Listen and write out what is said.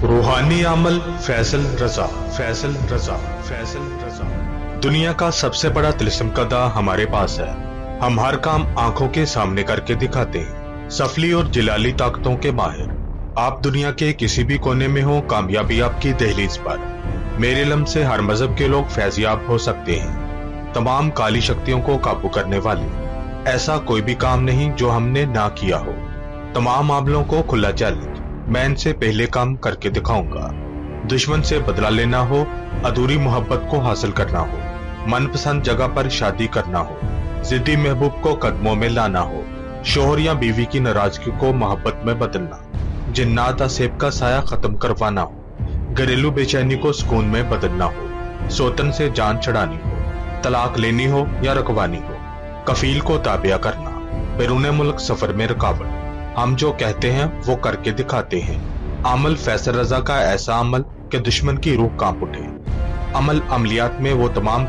रूहानी अमल फैसल रजा। फैसल रजा। फैसल रजा। दुनिया का सबसे बड़ा तिलिस्म हमारे पास है। हम हर काम आंखों के सामने करके दिखाते हैं। सफली और जिलाली ताकतों के माहिर। आप दुनिया के किसी भी कोने में हो, कामयाबी आपकी दहलीज पर। मेरे लम से हर मजहब के लोग फैजियाब हो सकते हैं। तमाम काली शक्तियों को काबू करने वाले। ऐसा कोई भी काम नहीं जो हमने ना किया हो। तमाम मामलों को खुला चैलेंज। मैं इनसे पहले काम करके दिखाऊंगा। दुश्मन से बदला लेना हो, अधूरी मोहब्बत को हासिल करना हो, मनपसंद जगह पर शादी करना हो, जिद्दी महबूब को कदमों में लाना हो, शोहर या बीवी की नाराजगी को मोहब्बत में बदलना, जिन्नात असेब का साया खत्म करवाना हो, घरेलू बेचैनी को सुकून में बदलना हो, सोतन से जान छड़ानी हो, तलाक लेनी हो या रखवानी हो, कफील को ताबिया करना, बैरून मुल्क सफर में रुकावट। हम जो कहते हैं वो करके दिखाते हैं। अमल फैसल रजा का ऐसा अमल कि दुश्मन की रूह कांप उठे। अमल अमलियात में वो तमाम